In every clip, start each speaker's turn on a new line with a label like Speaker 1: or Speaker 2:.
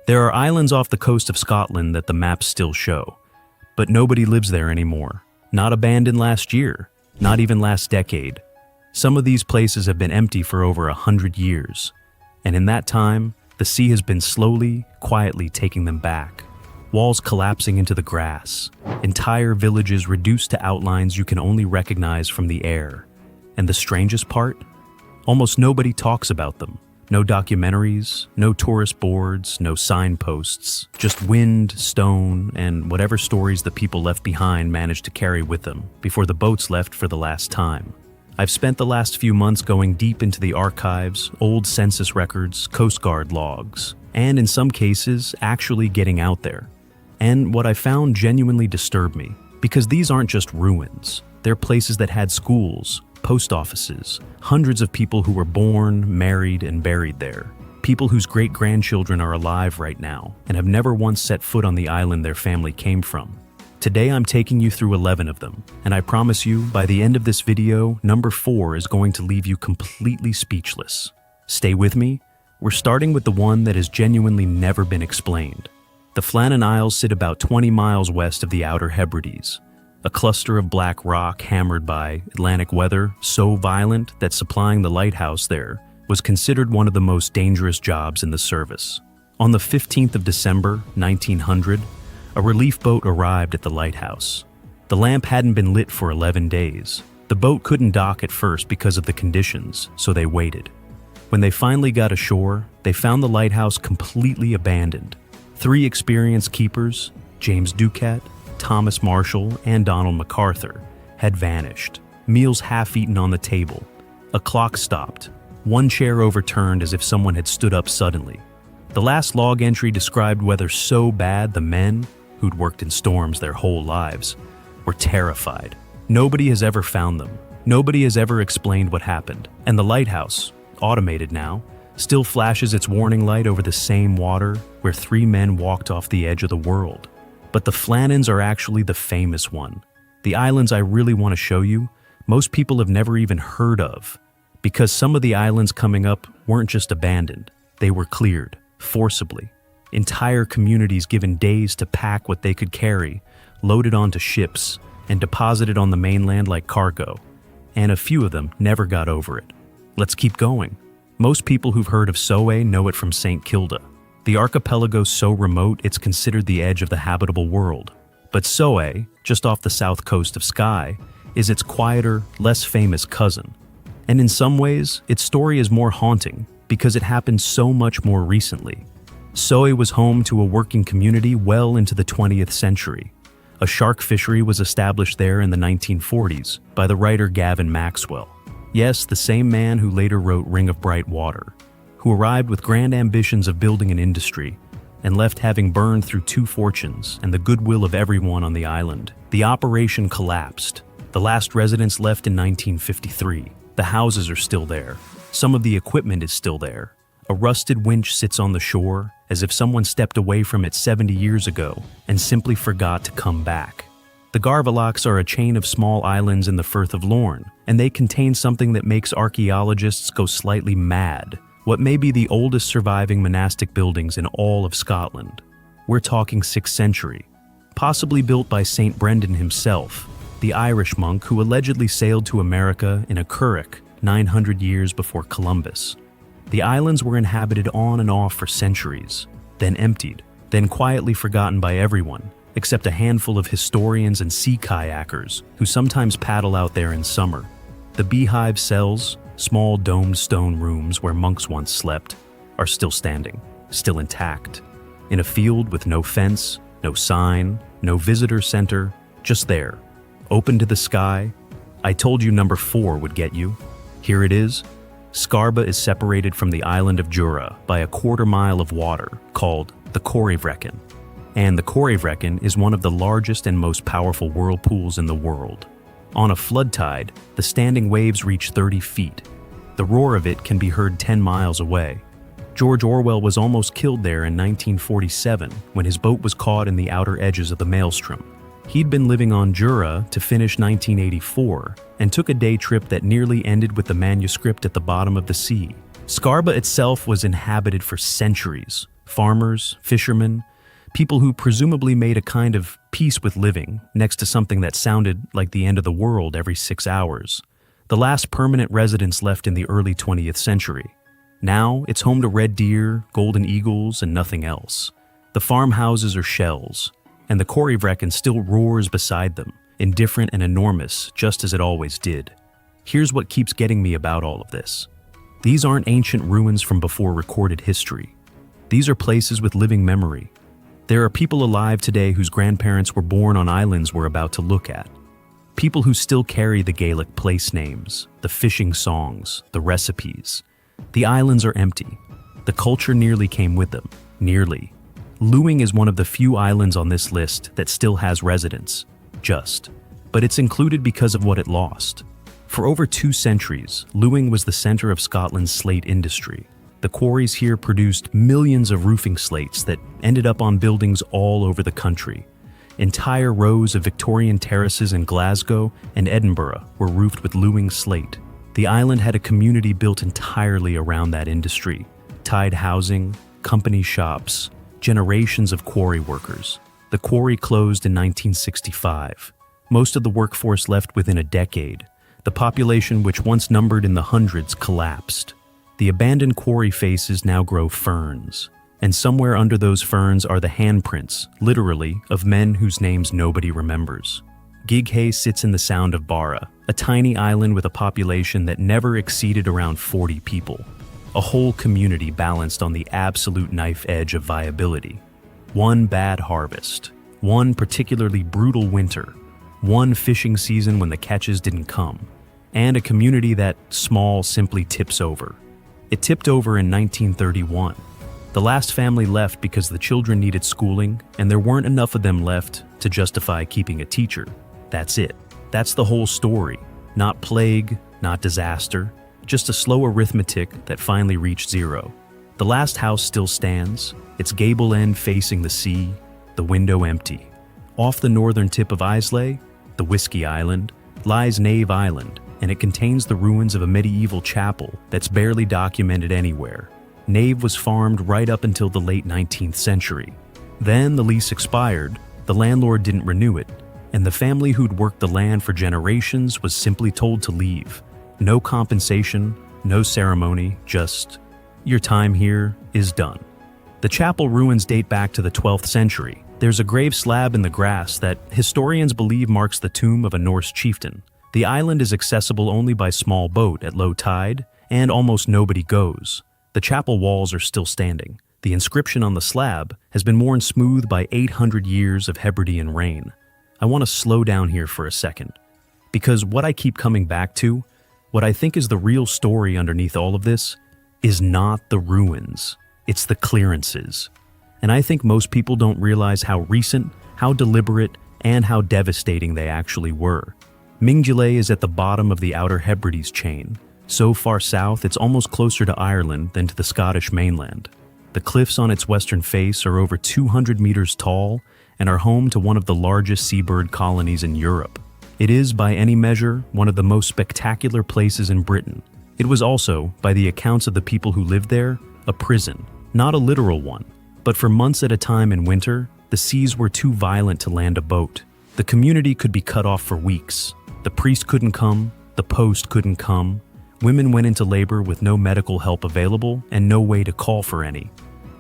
Speaker 1: There are islands off the coast of Scotland that the maps still show, but nobody lives there anymore. Not abandoned last year, not even last decade. Some of these places have been empty for over 100 years, and in that time, the sea has been slowly, quietly taking them back. Walls collapsing into the grass, entire villages reduced to outlines you can only recognize from the air. And the strangest part? Almost nobody talks about them. No documentaries, no tourist boards, no signposts, just wind, stone, and whatever stories the people left behind managed to carry with them before the boats left for the last time. I've spent the last few months going deep into the archives, old census records, Coast Guard logs, and in some cases, actually getting out there. And what I found genuinely disturbed me, because these aren't just ruins. They're places that had schools, post offices, hundreds of people who were born, married, and buried there. People whose great-grandchildren are alive right now and have never once set foot on the island their family came from. Today I'm taking you through 11 of them, and I promise you, by the end of this video, number 4 is going to leave you completely speechless. Stay with me. We're starting with the one that has genuinely never been explained. The Flannan Isles sit about 20 miles west of the outer Hebrides, a cluster of black rock hammered by Atlantic weather so violent that supplying the lighthouse there was considered one of the most dangerous jobs in the service. On the 15th of December, 1900, a relief boat arrived at the lighthouse. The lamp hadn't been lit for 11 days. The boat couldn't dock at first because of the conditions, so they waited. When they finally got ashore, they found the lighthouse completely abandoned. 3 experienced keepers, James Ducat, Thomas Marshall, and Donald MacArthur, had vanished. Meals half-eaten on the table. A clock stopped. One chair overturned as if someone had stood up suddenly. The last log entry described weather so bad the men, who'd worked in storms their whole lives, were terrified. Nobody has ever found them. Nobody has ever explained what happened. And the lighthouse, automated now, still flashes its warning light over the same water where 3 men walked off the edge of the world. But the Flannans are actually the famous one. The islands I really want to show you, most people have never even heard of, because some of the islands coming up weren't just abandoned, they were cleared, forcibly. Entire communities given days to pack what they could carry, loaded onto ships, and deposited on the mainland like cargo. And a few of them never got over it. Let's keep going. Most people who've heard of Soay know it from St. Kilda. The archipelago's so remote it's considered the edge of the habitable world. But Soay, just off the south coast of Skye, is its quieter, less famous cousin. And in some ways, its story is more haunting because it happened so much more recently. Soay was home to a working community well into the 20th century. A shark fishery was established there in the 1940s by the writer Gavin Maxwell. Yes, the same man who later wrote Ring of Bright Water, who arrived with grand ambitions of building an industry and left having burned through 2 fortunes and the goodwill of everyone on the island. The operation collapsed. The last residents left in 1953. The houses are still there. Some of the equipment is still there. A rusted winch sits on the shore as if someone stepped away from it 70 years ago and simply forgot to come back. The Garvaloks are a chain of small islands in the Firth of Lorne, and they contain something that makes archaeologists go slightly mad. What may be the oldest surviving monastic buildings in all of Scotland. We're talking 6th century, possibly built by St. Brendan himself, the Irish monk who allegedly sailed to America in a curragh 900 years before Columbus. The islands were inhabited on and off for centuries, then emptied, then quietly forgotten by everyone, except a handful of historians and sea kayakers who sometimes paddle out there in summer. The beehive cells, small domed stone rooms where monks once slept, are still standing, still intact. In a field with no fence, no sign, no visitor center, just there, open to the sky. I told you number 4 would get you. Here it is. Scarba is separated from the island of Jura by a 1/4 mile of water called the Corryvreckan. And the Corryvreckan is one of the largest and most powerful whirlpools in the world. On a flood tide, the standing waves reach 30 feet. The roar of it can be heard 10 miles away. George Orwell was almost killed there in 1947 when his boat was caught in the outer edges of the maelstrom. He'd been living on Jura to finish 1984 and took a day trip that nearly ended with the manuscript at the bottom of the sea. Scarba itself was inhabited for centuries, farmers, fishermen, people who presumably made a kind of peace with living next to something that sounded like the end of the world every 6 hours. The last permanent residents left in the early 20th century. Now, it's home to red deer, golden eagles, and nothing else. The farmhouses are shells, and the Corryvrecken still roars beside them, indifferent and enormous, just as it always did. Here's what keeps getting me about all of this. These aren't ancient ruins from before recorded history. These are places with living memory. There are people alive today whose grandparents were born on islands we're about to look at. People who still carry the Gaelic place names, the fishing songs, the recipes. The islands are empty. The culture nearly came with them. Nearly. Luing is one of the few islands on this list that still has residents. Just. But it's included because of what it lost. For over 2 centuries, Luing was the center of Scotland's slate industry. The quarries here produced millions of roofing slates that ended up on buildings all over the country. Entire rows of Victorian terraces in Glasgow and Edinburgh were roofed with Luing slate. The island had a community built entirely around that industry. Tied housing, company shops, generations of quarry workers. The quarry closed in 1965. Most of the workforce left within a decade. The population, which once numbered in the hundreds, collapsed. The abandoned quarry faces now grow ferns, and somewhere under those ferns are the handprints, literally, of men whose names nobody remembers. Gig Hay sits in the Sound of Barra, a tiny island with a population that never exceeded around 40 people. A whole community balanced on the absolute knife edge of viability. One bad harvest, one particularly brutal winter, one fishing season when the catches didn't come, and a community that small simply tips over. It tipped over in 1931. The last family left because the children needed schooling, and there weren't enough of them left to justify keeping a teacher. That's it. That's the whole story. Not plague, not disaster, just a slow arithmetic that finally reached zero. The last house still stands, its gable end facing the sea, the window empty. Off the northern tip of Islay, the Whiskey Island, lies Nave Island, and it contains the ruins of a medieval chapel that's barely documented anywhere. Nave was farmed right up until the late 19th century. Then the lease expired, the landlord didn't renew it, and the family who'd worked the land for generations was simply told to leave. No compensation, no ceremony, just, your time here is done. The chapel ruins date back to the 12th century. There's a grave slab in the grass that historians believe marks the tomb of a Norse chieftain. The island is accessible only by small boat at low tide, and almost nobody goes. The chapel walls are still standing. The inscription on the slab has been worn smooth by 800 years of Hebridean rain. I want to slow down here for a second, because what I keep coming back to, what I think is the real story underneath all of this, is not the ruins, it's the clearances. And I think most people don't realize how recent, how deliberate, and how devastating they actually were. Mingulay is at the bottom of the Outer Hebrides chain. So far south, it's almost closer to Ireland than to the Scottish mainland. The cliffs on its western face are over 200 meters tall and are home to one of the largest seabird colonies in Europe. It is, by any measure, one of the most spectacular places in Britain. It was also, by the accounts of the people who lived there, a prison. Not a literal one, but for months at a time in winter, the seas were too violent to land a boat. The community could be cut off for weeks. The priest couldn't come, the post couldn't come. Women went into labor with no medical help available and no way to call for any.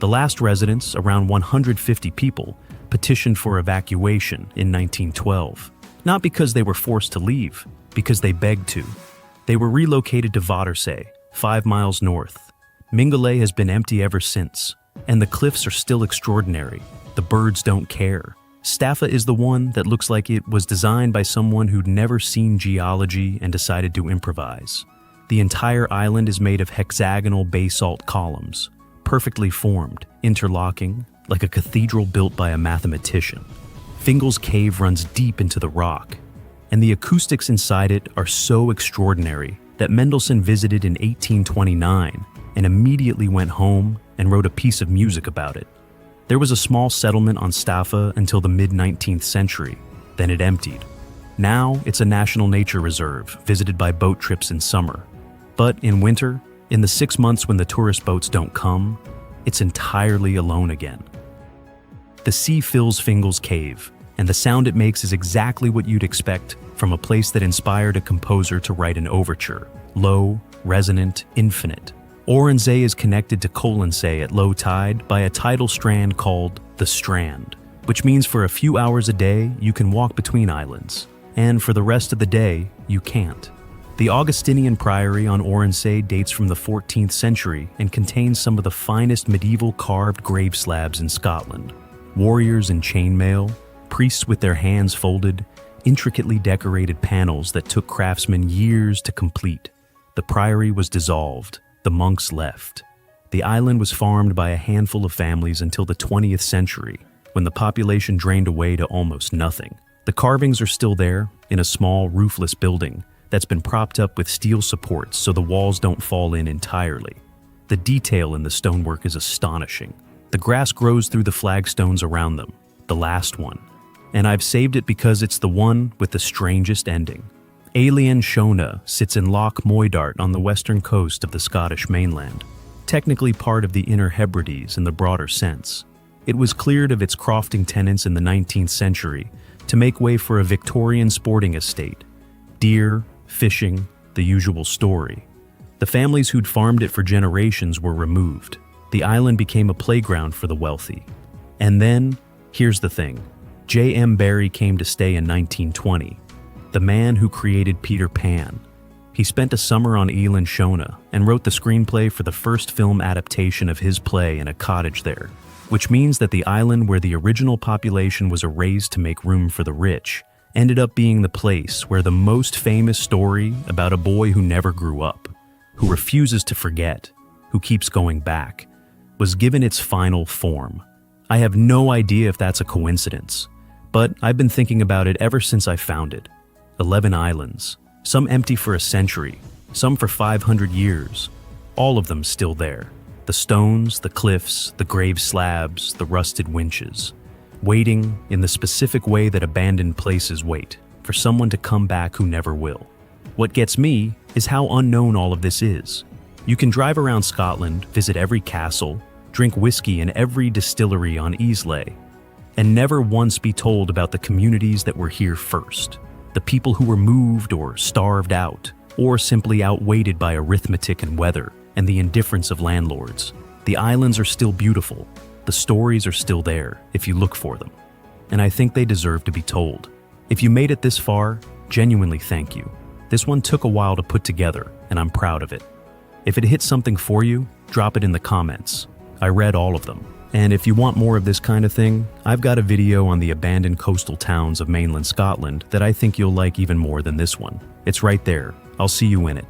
Speaker 1: The last residents, around 150 people, petitioned for evacuation in 1912. Not because they were forced to leave, because they begged to. They were relocated to Vatersay, 5 miles north. Mingulay has been empty ever since, and the cliffs are still extraordinary. The birds don't care. Staffa is the one that looks like it was designed by someone who'd never seen geology and decided to improvise. The entire island is made of hexagonal basalt columns, perfectly formed, interlocking, like a cathedral built by a mathematician. Fingal's Cave runs deep into the rock, and the acoustics inside it are so extraordinary that Mendelssohn visited in 1829 and immediately went home and wrote a piece of music about it. There was a small settlement on Staffa until the mid-19th century, then it emptied. Now it's a national nature reserve, visited by boat trips in summer. But in winter, in the 6 months when the tourist boats don't come, it's entirely alone again. The sea fills Fingal's cave, and the sound it makes is exactly what you'd expect from a place that inspired a composer to write an overture: low, resonant, infinite. Oronsay is connected to Colonsay at low tide by a tidal strand called the Strand, which means for a few hours a day you can walk between islands, and for the rest of the day you can't. The Augustinian priory on Oronsay dates from the 14th century and contains some of the finest medieval carved grave slabs in Scotland. Warriors in chainmail, priests with their hands folded, intricately decorated panels that took craftsmen years to complete. The priory was dissolved. The monks left. The island was farmed by a handful of families until the 20th century, when the population drained away to almost nothing. The carvings are still there, in a small, roofless building that's been propped up with steel supports so the walls don't fall in entirely. The detail in the stonework is astonishing. The grass grows through the flagstones around them, the last one. And I've saved it because it's the one with the strangest ending. Alien Shona sits in Loch Moidart on the western coast of the Scottish mainland, technically part of the Inner Hebrides in the broader sense. It was cleared of its crofting tenants in the 19th century to make way for a Victorian sporting estate. Deer, fishing, the usual story. The families who'd farmed it for generations were removed. The island became a playground for the wealthy. And then, here's the thing. J.M. Barrie came to stay in 1920. The man who created Peter Pan. He spent a summer on Eilean Shona and wrote the screenplay for the first film adaptation of his play in a cottage there, which means that the island where the original population was erased to make room for the rich ended up being the place where the most famous story about a boy who never grew up, who refuses to forget, who keeps going back, was given its final form. I have no idea if that's a coincidence, but I've been thinking about it ever since I found it. 11 islands, some empty for a century, some for 500 years, all of them still there. The stones, the cliffs, the grave slabs, the rusted winches, waiting in the specific way that abandoned places wait, for someone to come back who never will. What gets me is how unknown all of this is. You can drive around Scotland, visit every castle, drink whiskey in every distillery on Islay, and never once be told about the communities that were here first. The people who were moved or starved out, or simply outweighted by arithmetic and weather and the indifference of landlords. The islands are still beautiful. The stories are still there if you look for them. And I think they deserve to be told. If you made it this far, genuinely thank you. This one took a while to put together, and I'm proud of it. If it hit something for you, drop it in the comments. I read all of them. And if you want more of this kind of thing, I've got a video on the abandoned coastal towns of mainland Scotland that I think you'll like even more than this one. It's right there. I'll see you in it.